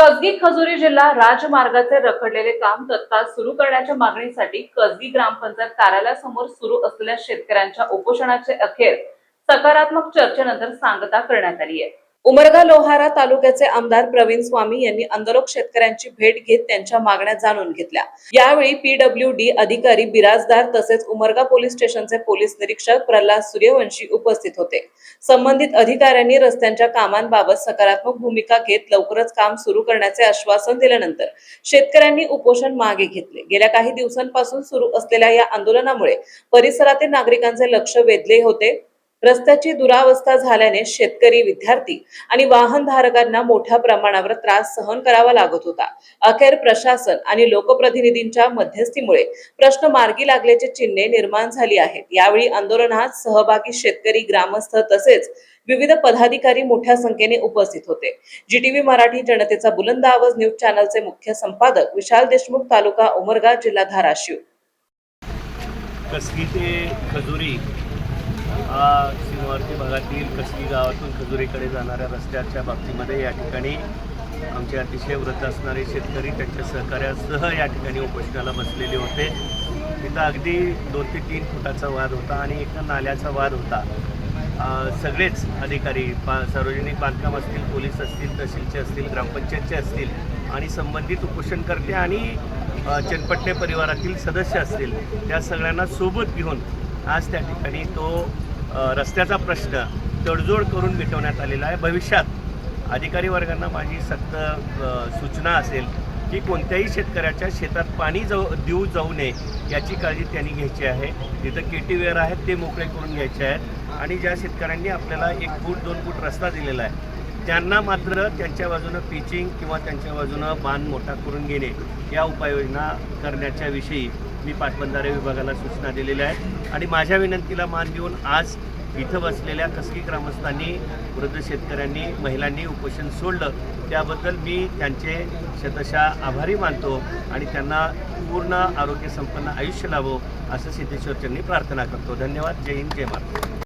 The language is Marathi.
कसगी खजुरी जिल्हा राजमार्गाचे रखडलेले काम तत्काळ सुरू करण्याच्या मागणीसाठी कसगी ग्रामपंचायत कार्यालयासमोर सुरू असलेल्या शेतकऱ्यांच्या उपोषणाचे अखेर सकारात्मक चर्चेनंतर सांगता करण्यात आली आहे। उमरगा लोहारा तालुक्याचे आमदार प्रवीण स्वामी यांनी आंदोलक शेतकऱ्यांची भेट घेत त्यांच्या मागण्या जाणून घेतल्या। यावेळी पीडब्ल्यूडी अधिकारी बिराजदार तसेच उमरगा पोलीस स्टेशनचे पोलीस निरीक्षक प्रल्हाद सूर्यवंशी उपस्थित होते। संबंधित अधिकाऱ्यांनी रस्त्यांच्या कामांबाबत सकारात्मक भूमिका घेत लवकरच काम सुरू करण्याचे आश्वासन दिल्यानंतर शेतकऱ्यांनी उपोषण मागे घेतले। गेल्या काही दिवसांपासून सुरू असलेल्या या आंदोलनामुळे परिसरातील नागरिकांचे लक्ष वेधले होते। रस्त्याची दुरावस्था झाल्याने शेतकरी, विद्यार्थी आणि वाहनधारकांना मोठ्या प्रमाणावर त्रास सहन करावा लागत होता। अखेर प्रशासन आणि लोकप्रतिनिधींच्या मध्यस्थीमुळे प्रश्न मार्गी लागल्याची चिन्हे निर्माण झाली आहेत। यावेळी आंदोलनात सहभागी शेतकरी, ग्रामस्थ तसेच विविध पदाधिकारी मोठ्या संख्येने उपस्थित होते। जीटीव्ही मराठी जनतेचा बुलंद आवाज न्यूज चॅनलचे मुख्य संपादक विशाल देशमुख, तालुका उमरगा, जिल्हा धाराशिव। कसगी ते खजुरी सीमावर्ती भागातील कसगी गावातून खजुरीकडे जाणाऱ्या रस्त्याच्या बाबतीमध्ये या ठिकाणी आमचे अतिशय वृद्ध असणारे शेतकरी त्यांच्या सहकार्यासह या ठिकाणी उपोषणाला बसलेले होते। इथं अगदी 2 ते 3 फुटाचा वाद होता आणि एका नाल्याचा वाद होता। सगळेच अधिकारी सार्वजनिक बांधकाम असतील, पोलीस असतील, तहसीलचे असतील, ग्रामपंचायतचे असतील आणि संबंधित उपोषणकर्ते आणि चनपट्टे परिवारातील सदस्य असतील, त्या सगळ्यांना सोबत घेऊन आज त्या ठिकाणी तो रस्त्याचा प्रश्न तडजोड करून मिटवण्यात आलेला आहे। भविष्यात अधिकारी वर्गांना माझी सक्त सूचना असेल की कोणत्याही शेतकऱ्याच्या शेतात पाणी देऊ जाऊ नये याची काळजी त्यांनी घ्यायची आहे। जिथं केटीवेअर आहेत ते मोकळे करून घ्यायचे आहेत आणि ज्या शेतकऱ्यांनी आपल्याला 1 फूट 2 फूट रस्ता दिलेला आहे त्यांना मात्र त्यांच्या बाजूनं पिचिंग किंवा त्यांच्या बाजूनं बांध मोठा करून घेणे या उपाययोजना करण्याच्या विषयी मी पाटबंधारे विभागाला सूचना दिलेल्या आहेत आणि माझ्या विनंतीला मान देऊन आज इथं बसलेल्या कसगी ग्रामस्थांनी, वृद्ध शेतकऱ्यांनी, महिलांनी उपोषण सोडलं त्याबद्दल मी त्यांचे शतशः आभारी मानतो आणि त्यांना पूर्ण आरोग्य संपन्न आयुष्य लाभो असं सिद्धेश्वरच्यांनी प्रार्थना करतो। धन्यवाद। जय हिंद, जय महाराष्ट्र।